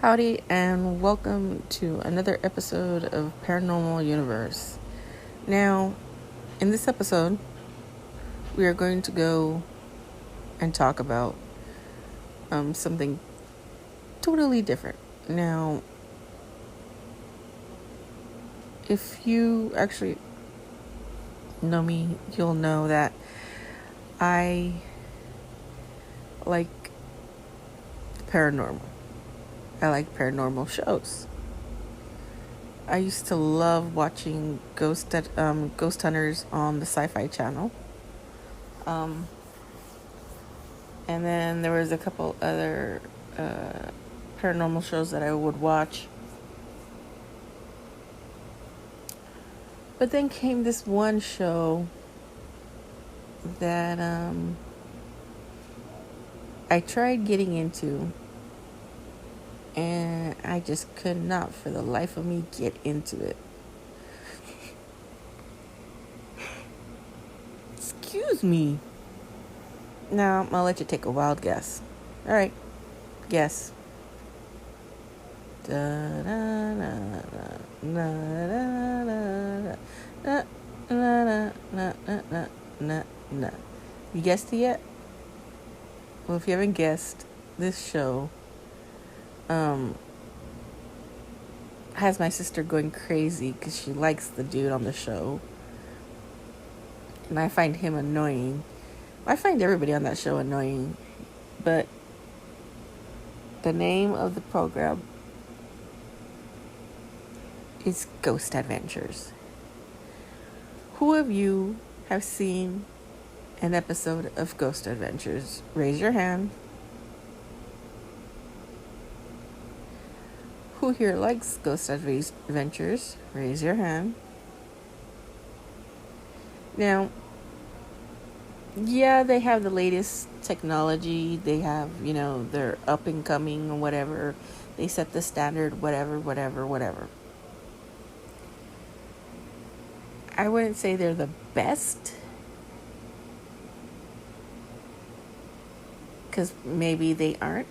Howdy, and welcome to another episode of Paranormal Universe. Now, in this episode, we are going to go and talk about something totally different. Now, if you actually know me, you'll know that I like paranormal. I like paranormal shows. I used to love watching ghost hunters on the Sci-Fi Channel. And then there was a couple other paranormal shows that I would watch. But then came this one show that I tried getting into, and I just could not for the life of me get into it. Excuse me. Now, I'm gonna let you take a wild guess. All right, guess. You guessed it yet? Well, if you haven't guessed, this show has my sister going crazy because she likes the dude on the show, and I find him annoying. I find everybody on that show annoying, but the name of the program is Ghost Adventures. Who of you have seen an episode of Ghost Adventures? Raise your hand. Who here likes Ghost Adventures? Raise your hand. Now, yeah, they have the latest technology. They have, they're up and coming or whatever. They set the standard, whatever. I wouldn't say they're the best, because maybe they aren't.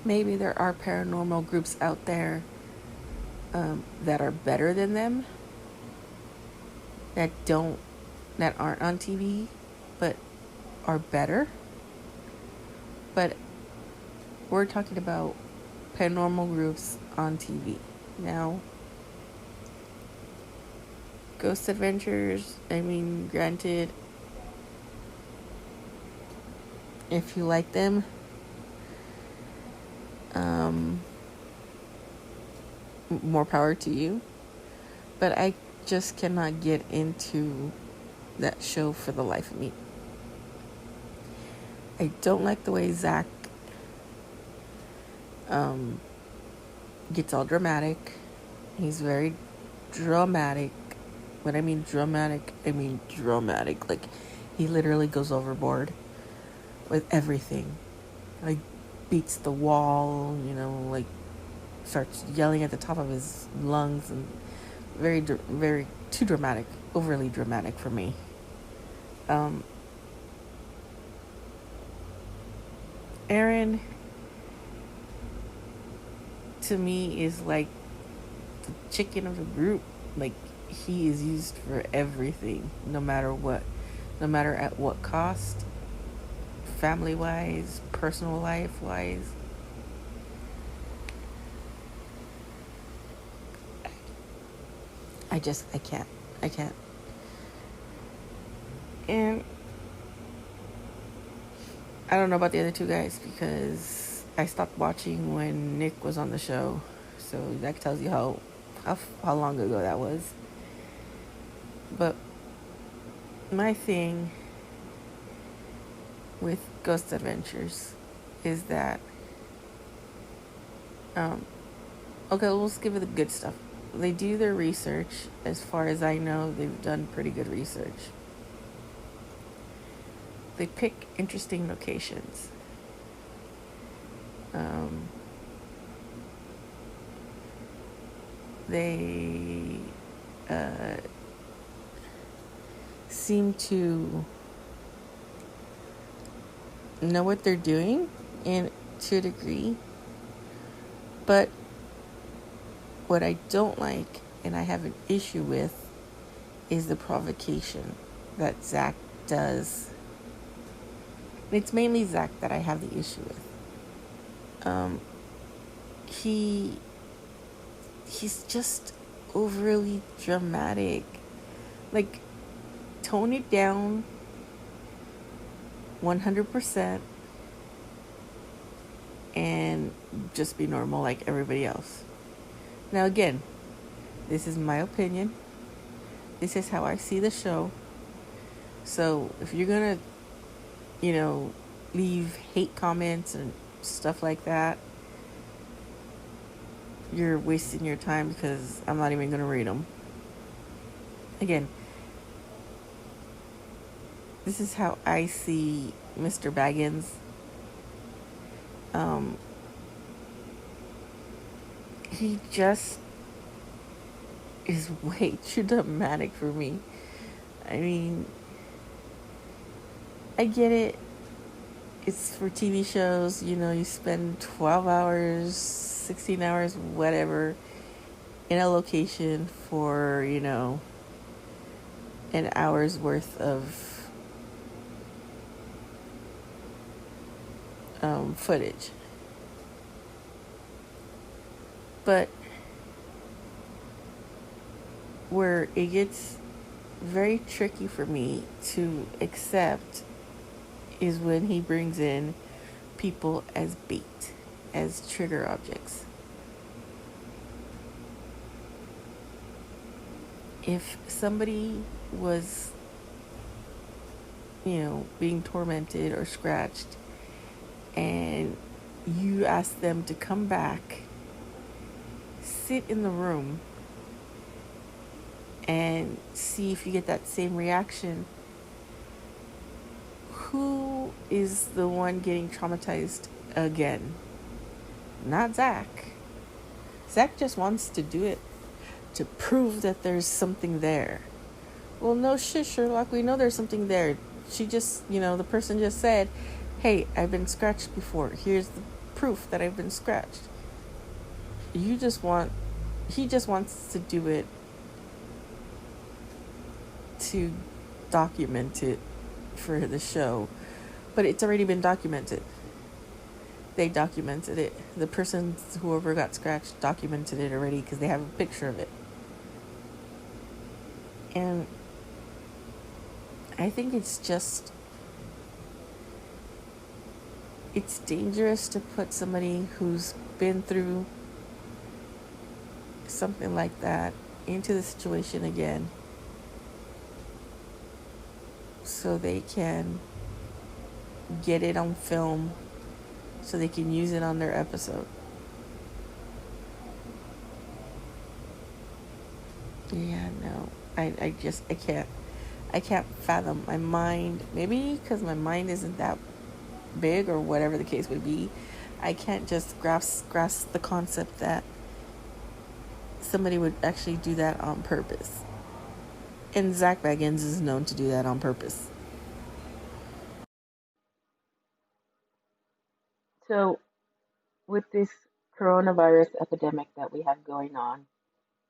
Maybe there are paranormal groups out there that are better than them, that aren't on TV, but are better. But we're talking about paranormal groups on TV. Now, Ghost Adventures, granted, if you like them, more power to you. But I just cannot get into that show for the life of me. I don't like the way Zak gets all dramatic. He's very dramatic. When I mean dramatic, I mean dramatic. Like, he literally goes overboard with everything. Like, beats the wall, starts yelling at the top of his lungs, and very too dramatic, overly dramatic for me. Aaron, to me, is like the chicken of the group. Like, he is used for everything, no matter at what cost, family wise, personal life wise. I can't. And I don't know about the other two guys, because I stopped watching when Nick was on the show. So that tells you how long ago that was. But my thing with Ghost Adventures is that, okay, let's give it the good stuff. They do their research. As far as I know, they've done pretty good research. They pick interesting locations. They seem to know what they're doing. and to a degree. But what I don't like and I have an issue with is the provocation that Zak does. It's mainly Zak that I have the issue with. Um, he he's just overly dramatic. Like, tone it down 100% and just be normal like everybody else. Now, again, this is my opinion. This is how I see the show. So if you're gonna, leave hate comments and stuff like that, you're wasting your time because I'm not even gonna read them. Again, this is how I see Mr. Baggins. He just is way too dramatic for me. I mean, I get it. It's for TV shows, you spend 12 hours, 16 hours, whatever, in a location for, an hour's worth of footage. But where it gets very tricky for me to accept is when he brings in people as bait, as trigger objects. If somebody was, being tormented or scratched, and you ask them to come back, sit in the room, and see if you get that same reaction, who is the one getting traumatized again? Not Zak. Zak just wants to do it to prove that there's something there. Well, no shit, Sherlock. We know there's something there. She just, the person just said, hey, I've been scratched before. Here's the proof that I've been scratched. He just wants to do it to document it for the show. But it's already been documented. They documented it. The person, whoever got scratched, documented it already because they have a picture of it. And I think it's dangerous to put somebody who's been through something like that into the situation again so they can get it on film so they can use it on their episode. Yeah, no. I can't fathom my mind. Maybe because my mind isn't that big or whatever the case would be. I can't just grasp the concept that somebody would actually do that on purpose. And Zak Baggains is known to do that on purpose. So, with this coronavirus epidemic that we have going on,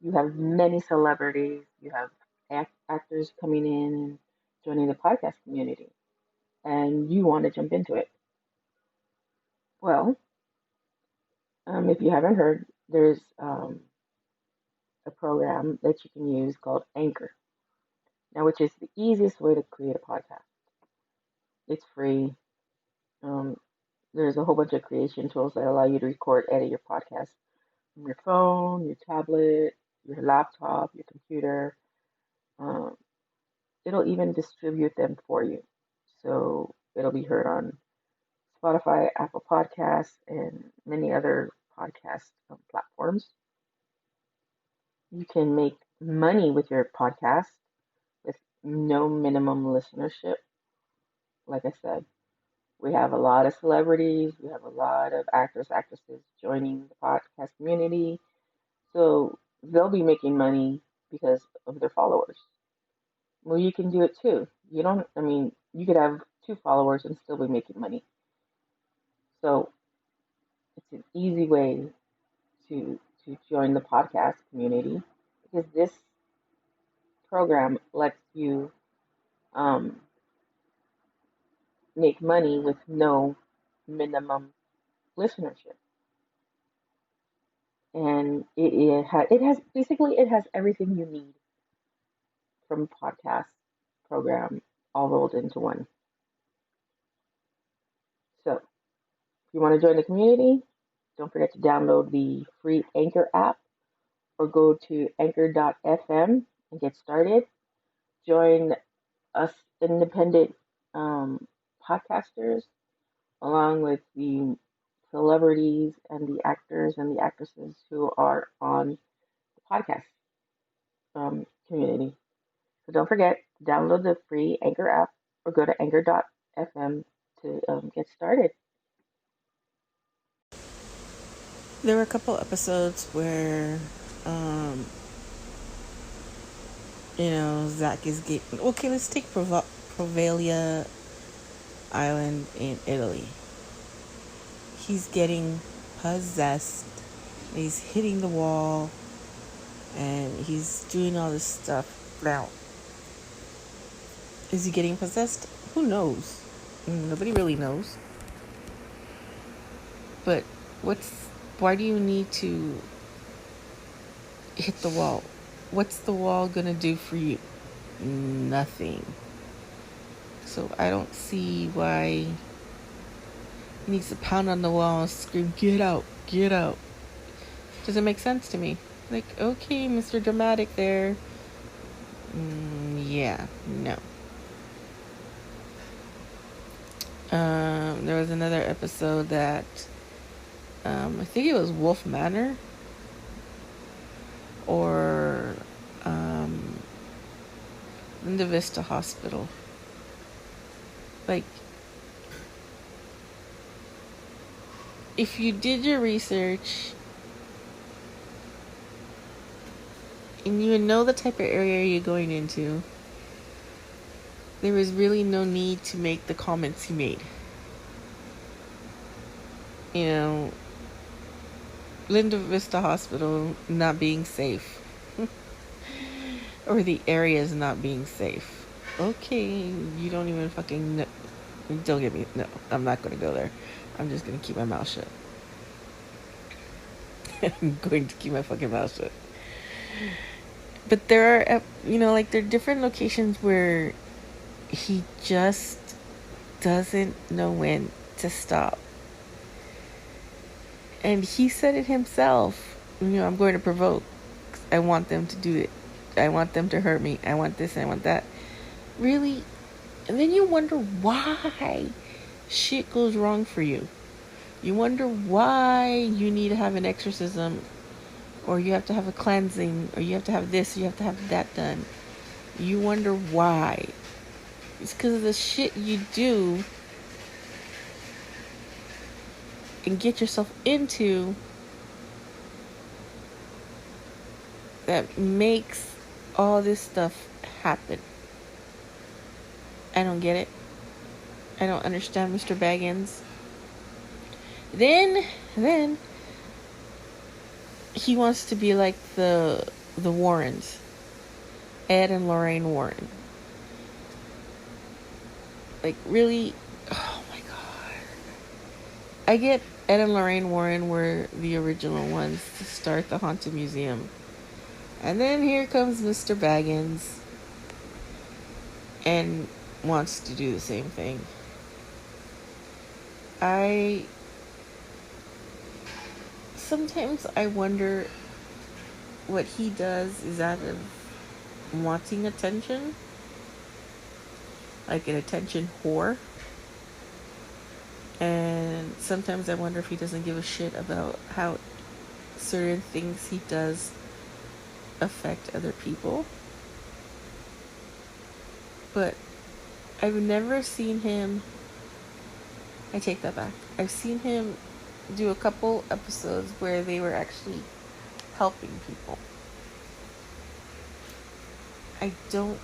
you have many celebrities, you have actors coming in and joining the podcast community, and you want to jump into it. Well, if you haven't heard, there's a program that you can use called Anchor, now, which is the easiest way to create a podcast. It's free. Um, there's a whole bunch of creation tools that allow you to record, edit your podcast from your phone, your tablet, your laptop, your computer. Um, it'll even distribute them for you. So it'll be heard on Spotify, Apple Podcasts, and many other podcast platforms. You can make money with your podcast with no minimum listenership. Like I said, we have a lot of celebrities, we have a lot of actors, actresses joining the podcast community. So they'll be making money because of their followers. Well, you can do it too. You don't, I mean, you could have 2 followers and still be making money. So it's an easy way to join the podcast community because this program lets you um, make money with no minimum listenership. And it has basically it has everything you need from podcast program all rolled into one. So if you want to join the community, don't forget to download the free Anchor app or go to anchor.fm and get started. Join us independent um, podcasters along with the celebrities and the actors and the actresses who are on the podcast community. So don't forget to download the free Anchor app or go to anchor.fm to get started. There were a couple episodes where, Zach is getting. Okay, let's take Provalia Island in Italy. He's getting possessed. He's hitting the wall, and he's doing all this stuff. Now, is he getting possessed? Who knows? Nobody really knows. But why do you need to hit the wall? What's the wall gonna do for you? Nothing. So I don't see why he needs to pound on the wall and scream, "Get out, get out." Doesn't make sense to me. Like, okay, Mr. Dramatic there. Yeah, no. There was another episode that I think it was Wolf Manor or Linda Vista Hospital. Like, if you did your research and you know the type of area you're going into, there was really no need to make the comments he made. Linda Vista Hospital not being safe. Or the areas not being safe. Okay, you don't even fucking know. Don't get me. No, I'm not going to go there. I'm just going to keep my mouth shut. I'm going to keep my fucking mouth shut. But there are, there are different locations where he just doesn't know when to stop. And he said it himself. I'm going to provoke. I want them to do it. I want them to hurt me. I want this and I want that. Really? And then you wonder why shit goes wrong for you. You wonder why you need to have an exorcism, or you have to have a cleansing, or you have to have this, or you have to have that done. You wonder why. It's because of the shit you do and get yourself into that makes all this stuff happen. I don't get it. I don't understand Mr. Baggains. Then he wants to be like the Warrens, Ed and Lorraine Warren. Like, really? Oh my god. I get Ed and Lorraine Warren were the original ones to start the Haunted Museum. And then here comes Mr. Baggains and wants to do the same thing. Sometimes I wonder what he does is out of wanting attention, like an attention whore. And sometimes I wonder if he doesn't give a shit about how certain things he does affect other people. But I've never seen him. I take that back. I've seen him do a couple episodes where they were actually helping people. I don't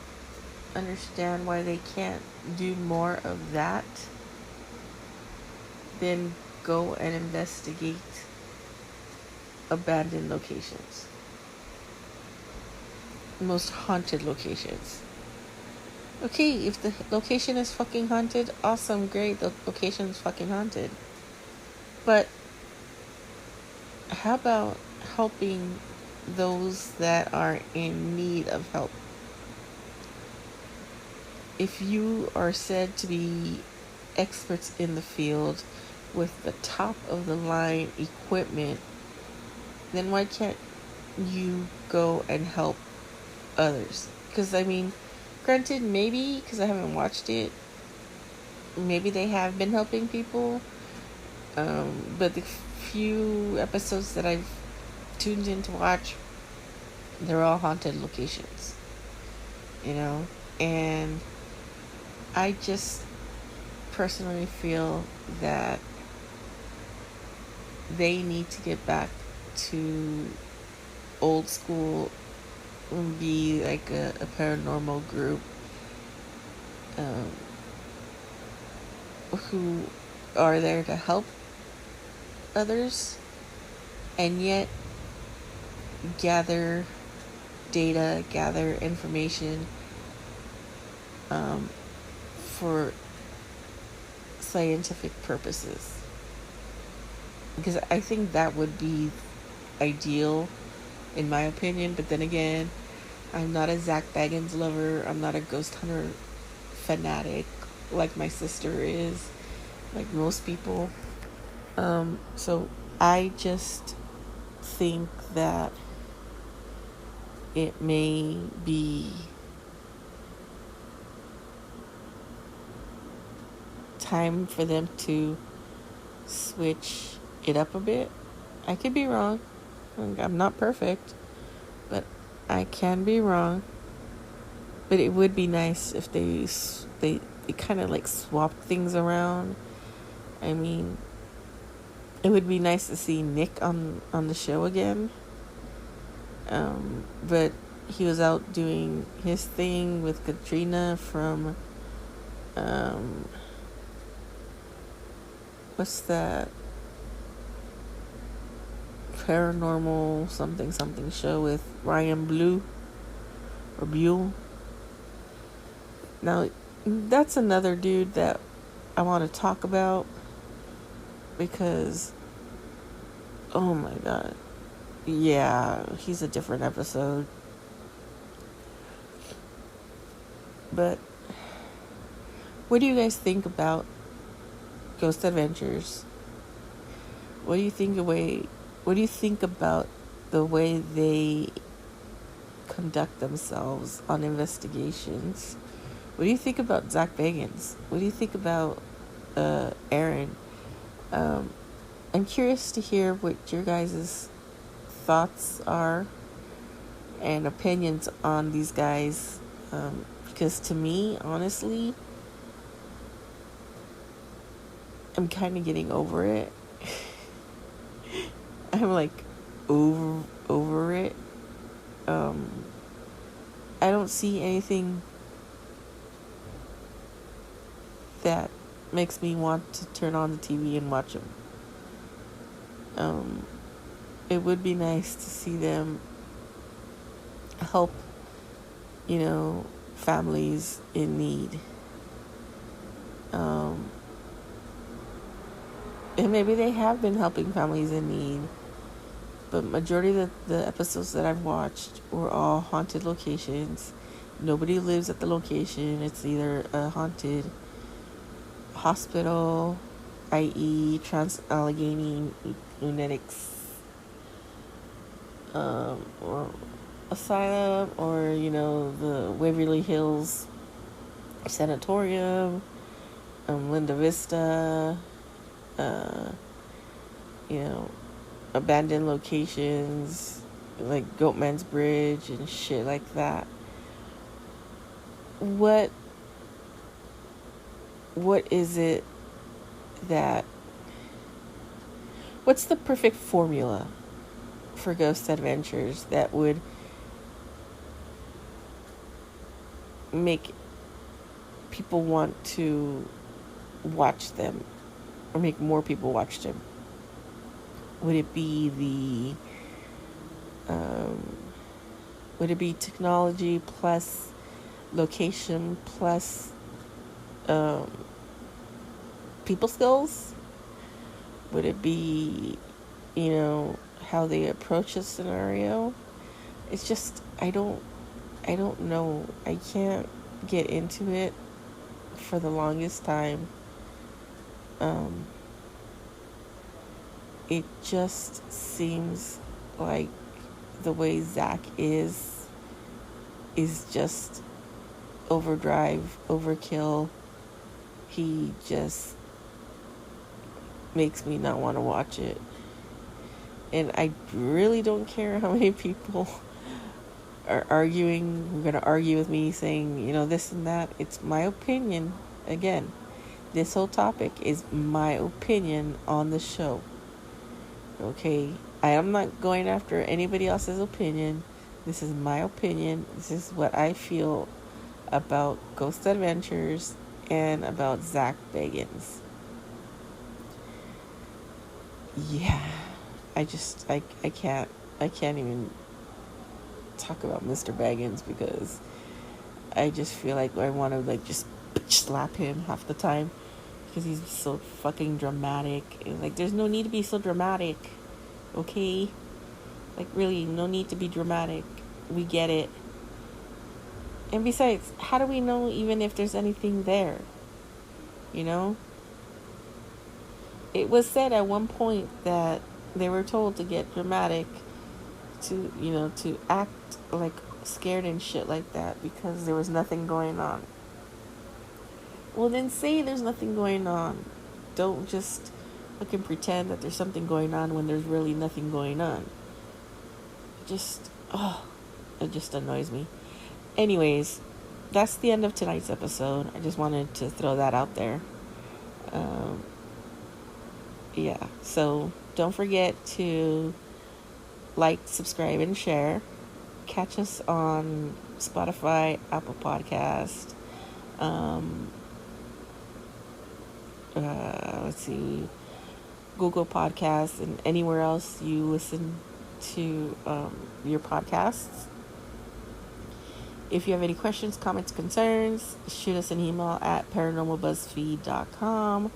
understand why they can't do more of that than go and investigate abandoned locations, most haunted locations. Okay, if the location is fucking haunted, awesome, great, the location is fucking haunted. But how about helping those that are in need of help? If you are said to be experts in the field with the top of the line equipment, then why can't you go and help others? Because, I mean, granted, maybe, because I haven't watched it, maybe they have been helping people, but the few episodes that I've tuned in to watch, they're all haunted locations, you know? And I just personally feel that they need to get back to old school and be like a paranormal group, um, who are there to help others and yet gather data, gather information, for scientific purposes. Because I think that would be ideal, in my opinion. But then again, I'm not a Zak Baggains lover. I'm not a ghost hunter fanatic like my sister is, like most people. So I just think that it may be time for them to switch it up a bit. I could be wrong. I'm not perfect, but I can be wrong. But it would be nice if they kind of like swapped things around. I mean, it would be nice to see Nick on the show again. But he was out doing his thing with Katrina from what's that paranormal something show with Ryan Blue or Buell. Now that's another dude that I want to talk about, because oh my god, yeah, he's a different episode. But what do you guys think about Ghost Adventures? What do you think about the way they conduct themselves on investigations? What do you think about Zak Baggains? What do you think about Aaron? I'm curious to hear what your guys' thoughts are and opinions on these guys, because to me, honestly, I'm kind of getting over it. I'm like over it. I don't see anything that makes me want to turn on the TV and watch them. It would be nice to see them help, families in need. And maybe they have been helping families in need, but majority of the episodes that I've watched were all haunted locations. Nobody lives at the location. It's either a haunted hospital, i.e. Trans-Allegheny Lunatics or asylum, or the Waverly Hills Sanatorium, Linda Vista, abandoned locations like Goatman's Bridge and shit like that. What is it that what's the perfect formula for Ghost Adventures that would make people want to watch them? or make more people watch them? Would it be would it be technology plus location plus um, people skills? Would it be, how they approach a scenario? It's just I don't know. I can't get into it for the longest time. Um, it just seems like the way Zach is just overdrive, overkill. He just makes me not want to watch it. And I really don't care how many people are arguing. We're going to argue with me saying, this and that. It's my opinion. Again, this whole topic is my opinion on the show. Okay? I am not going after anybody else's opinion. This is my opinion. This is what I feel about Ghost Adventures and about Zak Baggains. Yeah. I can't even talk about Mr. Baggins because I just feel like I want to just slap him half the time because he's so fucking dramatic. Like, there's no need to be so dramatic, okay? Like, really, no need to be dramatic. We get it. And besides, how do we know even if there's anything there? It was said at one point that they were told to get dramatic, to act like scared and shit like that because there was nothing going on. Well, then say there's nothing going on. Don't just fucking pretend that there's something going on when there's really nothing going on. It just annoys me. Anyways, that's the end of tonight's episode. I just wanted to throw that out there. Yeah, so don't forget to like, subscribe, and share. Catch us on Spotify, Apple Podcast, let's see, Google Podcasts, and anywhere else you listen to your podcasts. If you have any questions, comments, concerns, shoot us an email at paranormalbuzzfeed.com.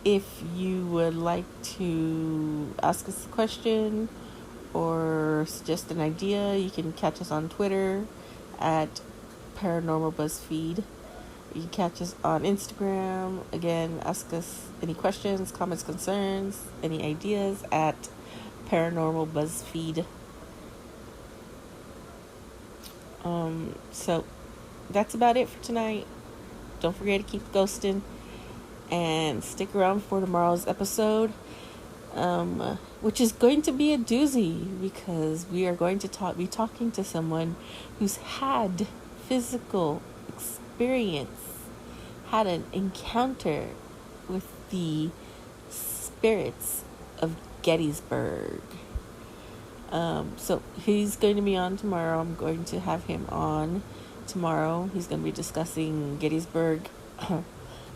If you would like to ask us a question or suggest an idea, you can catch us on Twitter at paranormalbuzzfeed. You can catch us on Instagram. Again, ask us any questions, comments, concerns, any ideas at paranormalbuzzfeed. So that's about it for tonight. Don't forget to keep ghosting and stick around for tomorrow's episode, which is going to be a doozy because we are going to be talking to someone who's had physical experience, had an encounter with the spirits of Gettysburg. So he's going to be on tomorrow. I'm going to have him on tomorrow. He's going to be discussing Gettysburg.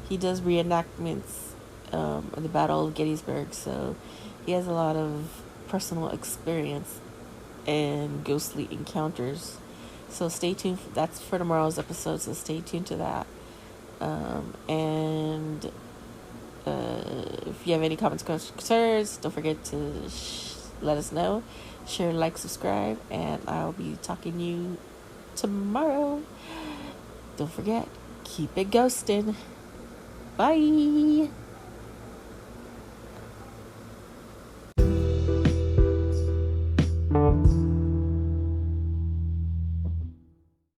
He does reenactments of the Battle of Gettysburg, so he has a lot of personal experience and ghostly encounters. So stay tuned. That's for tomorrow's episode, so stay tuned to that. And if you have any comments, concerns, don't forget to let us know. Share, like, subscribe, and I'll be talking to you tomorrow. Don't forget, keep it ghosting. Bye.